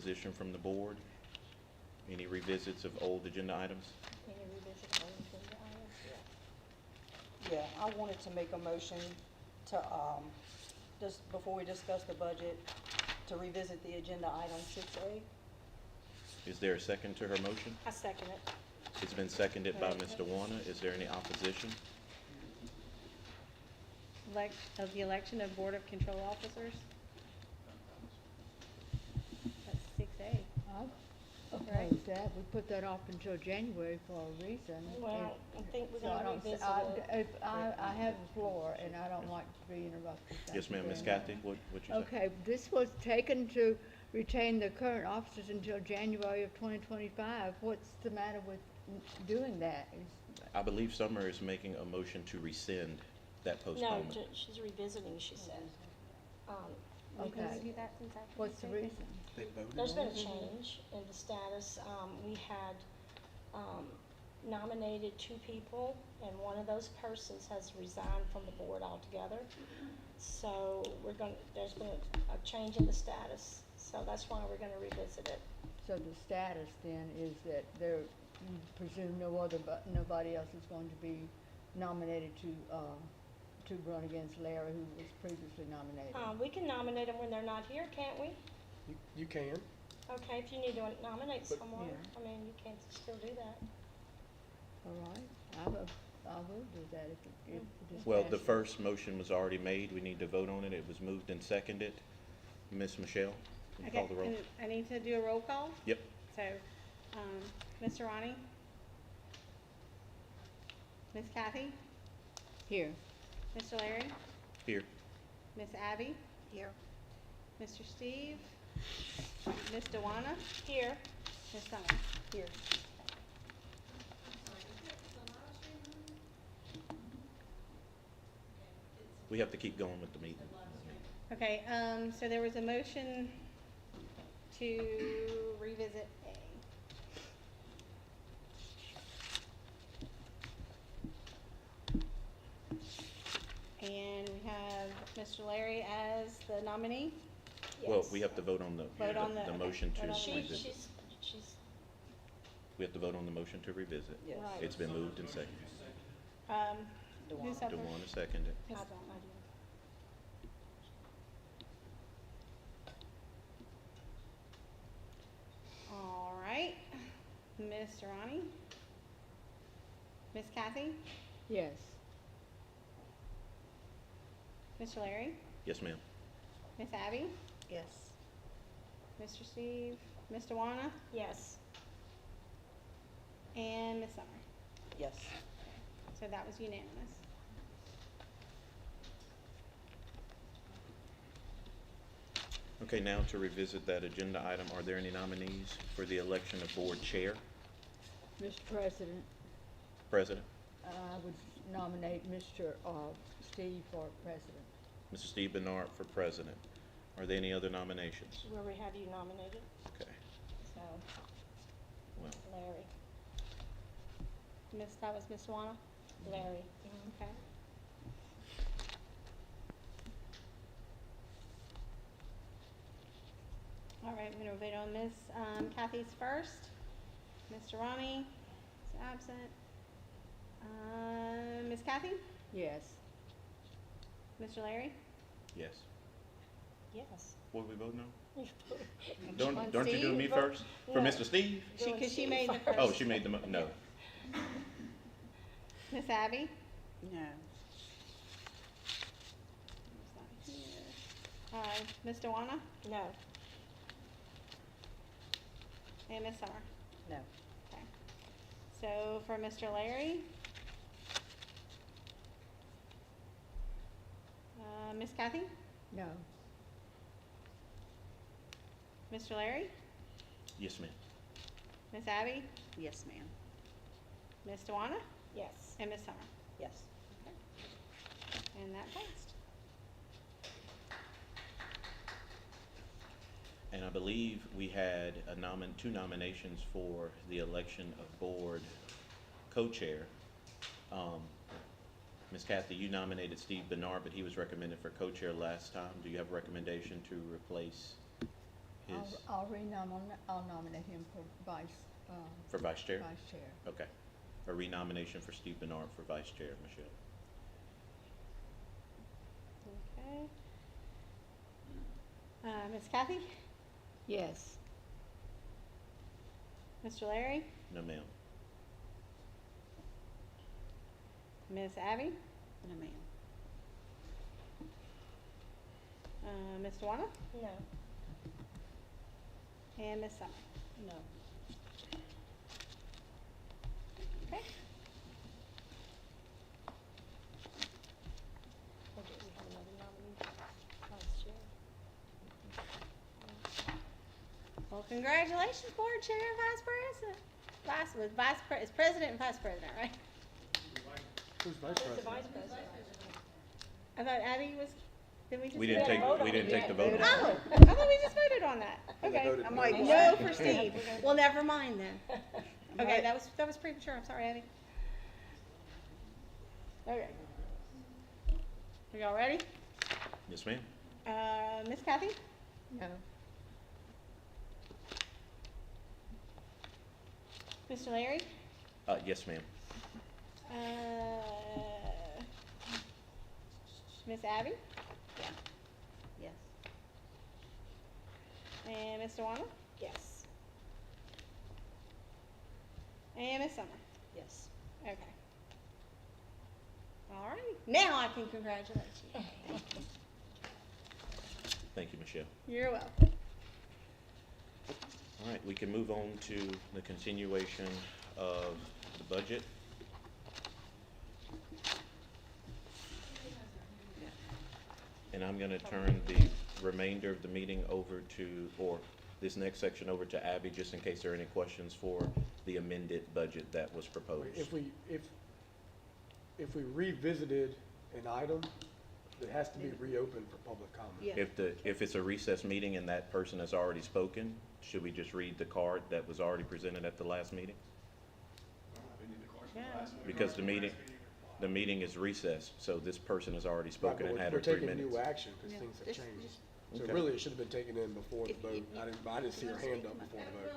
opposition from the board? Any revisits of old agenda items? Can you revisit all agenda items? Yeah, I wanted to make a motion to, just before we discuss the budget, to revisit the agenda item 6A. Is there a second to her motion? I second it. It's been seconded by Mr. Warner. Is there any opposition? Of the election of Board of Control Officers. That's 6A. I oppose that. We put that off until January for a reason. Well, I think we're So I gonna don't, revisit I, it. I have the floor and I don't like to be interrupted. Thank Yes, you ma'am. Ms. very much. Kathy, what you say? Okay, this was taken to retain the current officers until January of 2025. What's the matter with doing that? I believe Summer is making a motion to rescind that No, postponement. she's revisiting, she said. We can Okay. do that since I. What's the reason? There's been a change in the status. We had nominated 2 people, and one of those persons has resigned from the board altogether. So there's been a change in the status, so that's why we're gonna revisit it. So the status then is that you presume nobody else is going to be nominated to run against Larry, who was previously nominated. We can nominate them when they're not here, can't we? You can. Okay, if you need to nominate But- someone, Yeah. I mean, you can still do that. All right, I will do that if it is. Well, the passed. first motion was already made. We need to vote on it. It was moved and seconded. Ms. Michelle, can you call the roll? Okay, I need to do a roll call. Yep. So, Mr. Ronnie? Miss Kathy? Here. Mr. Larry? Here. Miss Abby? Here. Mr. Steve? Miss Dewana? Here. Miss Summer? Here. We have to keep going with the meeting. Okay, so there was a motion to revisit A. And we have Mr. Larry as the nominee. Well, Yes. we have to vote on the Okay, motion to vote on the revisit. She's, We have to vote on the motion to revisit. Yes. Right. It's been moved and seconded. Who's up? DeWanda seconded. I don't, All right, Mr. Ronnie? Miss Kathy? Yes. Mr. Larry? Yes, ma'am. Miss Abby? Yes. Mr. Steve? Miss Dewana? yes. And Miss Summer? Yes. So that was unanimous. Okay, now to revisit that agenda item, are there any nominees for the election of board chair? Mr. President, President? I would nominate Mr. Steve for president. Mr. Steve Bernard for president. Are there any other nominations? We already have you nominated, Okay, so well, Larry. That was Miss Dewana? Larry. Okay. All right, we're gonna vote on Miss Kathy's first. Mr. Ronnie is absent. Miss Kathy? Yes. Mr. Larry? yes. Yes. What are we voting on? On Don't you do Steve? me first? For Yeah. Mr. Steve? Cause she made the first. Oh, she made the no. Miss Abby? No. Miss Dewana? No. And Miss Summer? No. Okay. So for Mr. Larry? Miss Kathy? No. Mr. Larry? Yes, ma'am. Miss Abby? Yes, ma'am. Miss Dewana? Yes. And Miss Summer? Yes. And that passed. And I believe we had two nominations for the election of board co-chair. Ms. Kathy, you nominated Steve Bernard, but he was recommended for co-chair last time. Do you have a recommendation to replace his, I'll I'll nominate him for for vice chair? vice chair. Okay. A renomination for Steve Bernard for vice chair, Michelle. Okay. Ms. Kathy? Yes. Mr. Larry? No, ma'am. Ms. Abby? No, ma'am. Ms. Tawana? No. And Ms. Summer? No. Okay. Okay, we have another nominee for vice chair. Well, congratulations, board chair and vice president. It's president and vice president, right? Who's vice Who's the president? vice president? I thought Abby was, did we just? We didn't didn't take, vote on we it didn't take the yet. vote on Oh, it. I thought we just voted on that. Okay. voted I'm no. like, no for Steve. Well, never mind then. Okay, Right. that was premature. I'm sorry, Abby. Okay. Are y'all ready? Yes, ma'am. Miss Kathy? No. Mr. Larry? Yes, ma'am. Miss Abby? Yeah. Yes. And Mr. Warner? Yes. And Miss Summer? Yes. Okay. All right. Now I can congratulate you. Thank you, Michelle. You're welcome. All right, we can move on to the continuation of the budget. And I'm gonna turn the remainder of the meeting over to, or this next section over to Abby, just in case there are any questions for the amended budget that was proposed. If we revisited an item, it has to be reopened for public comment. Yeah. If it's a recess meeting and that person has already spoken, should we just read the card that was already presented at the last meeting? Yeah. Because the meeting is recessed, so this person has already Right, spoken but and had we're her 3 taking minutes. new action because Yeah, things have this- changed. So Okay. really, it should have been taken in before the If- vote. if- I didn't see her hand up before the vote.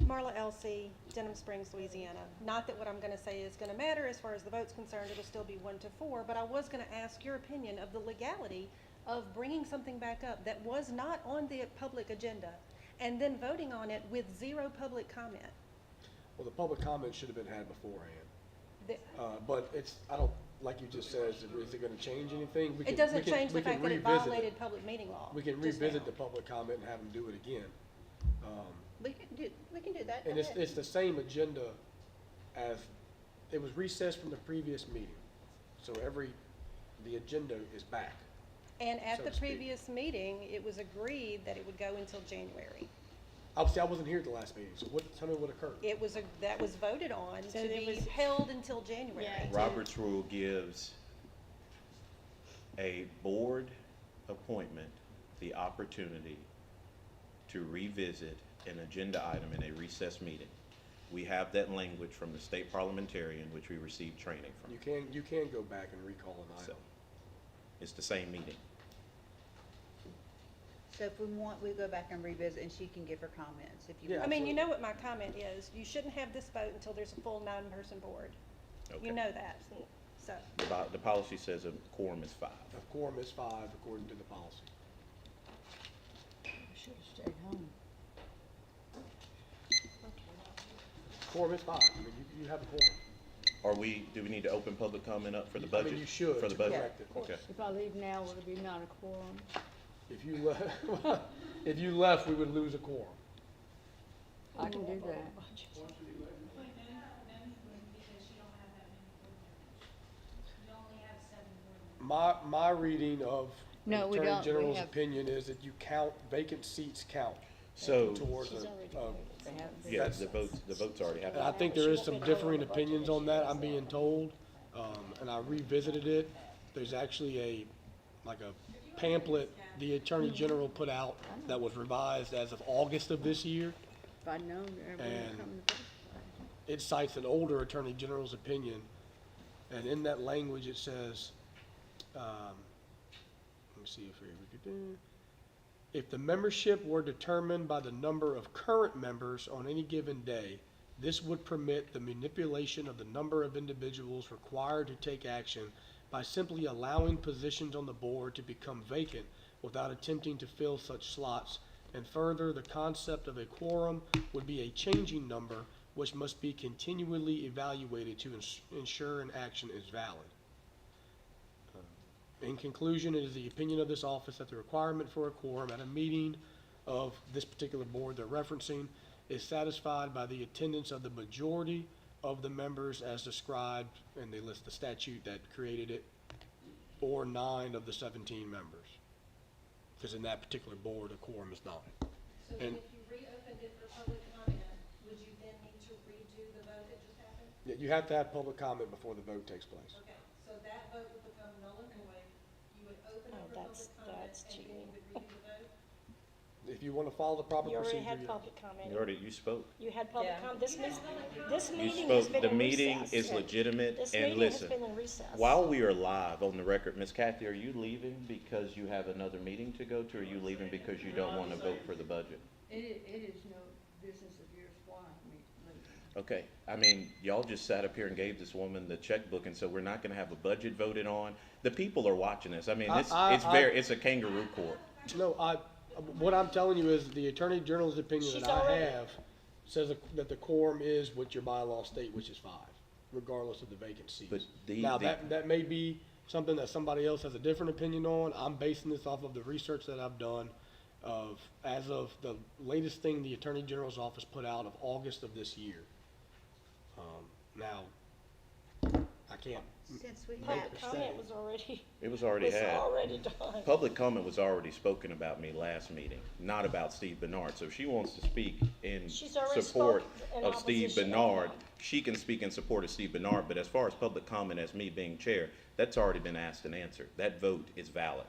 Marla Elsey, Denham Springs, Louisiana. Not that what I'm gonna say is gonna matter as far as the vote's concerned, it'll still be 1-4, but I was gonna ask your opinion of the legality of bringing something back up that was not on the public agenda and then voting on it with 0 public comment. Well, the public comment should have been had beforehand. The- But it's, I don't, like you just said, is it gonna change anything? It doesn't change the we can fact that it revisit violated public meeting law. We can just revisit now. the public comment and have them do it again. We can do that. And Go it's, ahead. it's the same agenda as, it was recessed from the previous meeting. So the agenda is back. And at so the to speak. previous meeting, it was agreed that it would go until January. Obviously, I wasn't here at the last meeting, so tell me what occurred. It was, that was voted on So to there be was- held until January. Yeah. Robert's rule gives a board appointment the opportunity to revisit an agenda item in a recess meeting. We have that language from the state parliamentarian, which we received training from. You can go back and recall an So, item. it's the same meeting. So if we want, we go back and revisit and she can give her comments if you Yeah. want. I mean, you Absolutely. know what my comment is, you shouldn't have this vote until there's a full 9-person board. Okay. You know that, so. The policy says a quorum is 5. A quorum is 5 according to the policy. I should have stayed home. Quorum is 5. I mean, you have a quorum. Do we need to open public comment up for the I budget? mean, you should, For the to budget? correct it. Okay. If I leave now, will it be not a quorum? If you left, if you left, we would lose a quorum. I can do that. My reading of the No, we Attorney don't. We General's have- opinion is that you count, vacant seats count So, towards She's a, already a- voted. They haven't been. yeah, that's- the vote's already and happened. I think there is some differing opinions on that, I'm being told. And I revisited it. There's actually like a pamphlet the Attorney General put out that was revised as of August of this year. If I'd known, everybody would And- come in the first place. It cites an older Attorney General's opinion And in that language, it says, let me see if we could do. If the membership were determined by the number of current members on any given day, this would permit the manipulation of the number of individuals required to take action by simply allowing positions on the board to become vacant without attempting to fill such slots. And further, the concept of a quorum would be a changing number which must be continually evaluated to ensure an action is valid. In conclusion, it is the opinion of this office that the requirement for a quorum at a meeting of this particular board they're referencing is satisfied by the attendance of the majority of the members as described, and they list the statute that created it, or 9 of the 17 members. Because in that particular board, a quorum is 9. So then And- if you reopened it for public comment, would you then need to redo the vote that just happened? Yeah, you have to have public comment before the vote takes place. Okay, so that vote would become null and void. You would open Oh, up for that's- public comment, that's and then you cheating. would redo the vote? If you want to follow the proper You already procedure, had yeah. public comment. You spoke. You had public Yeah. comment. This You meeting has spoke. been The in meeting recess. is legitimate, This and meeting has listen, been in recess. while we are live on the record, Ms. Kathy, are you leaving because you have another meeting to go to, or are you leaving because you don't want to vote for the budget? It is no business of yours why me leaving. Okay, I mean, y'all just sat up here and gave this woman the checkbook, and so we're not gonna have a budget voted on. The people are watching this. I mean, it's a kangaroo court. No, what I'm telling you is the Attorney General's opinion She's that I already- have says that the quorum is what your bylaws state, which is 5, regardless of the vacant seats. But Now, that may be something that somebody else has a different opinion on. I'm basing this off of the research that I've done as of the latest thing the Attorney General's office put out of August of this year. Now, I can't. Since we Public have, comment was already, It was already was had. already done. Public comment was already spoken about me last meeting, not about Steve Bernard. So if she wants to speak in She's already support spoken in of Steve opposition of Bernard, that. she can speak in support of Steve Bernard. But as far as public comment as me being chair, that's already been asked and answered. That vote is valid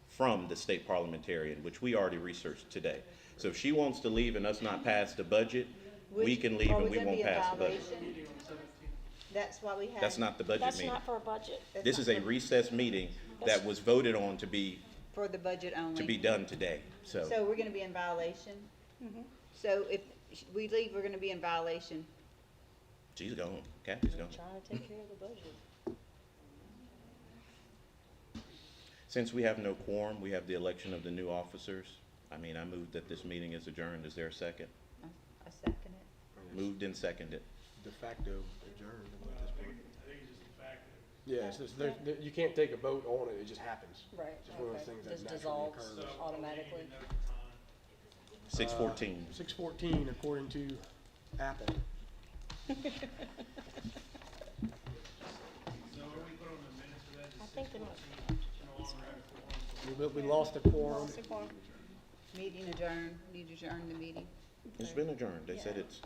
from the state parliamentarian, which we already researched today. So if she wants to leave and us not pass the budget, we can leave and we won't pass the budget. that's why we have. That's not the budget That's meeting. not for a budget. That's This not is a for- recess meeting that That's- was voted on to be For the budget only. done today, So we're gonna be in violation? So if we leave, we're gonna be in violation. She's gone, Kathy's gone. Trying to take care of the budget. Since we have no quorum, we have the election of the new officers. I mean, I moved that this meeting is adjourned. Is there a second? I second it. Moved and seconded. De facto adjourned at this point. Yeah, it's just, you can't take a vote on it, it just happens. Right, It's just one of those okay. things that Just naturally dissolves occurs. automatically. 6:14. 6:14 according to Apple. I think they might. We lost the quorum. Meeting adjourned, need to adjourn the meeting. It's been adjourned. They said it's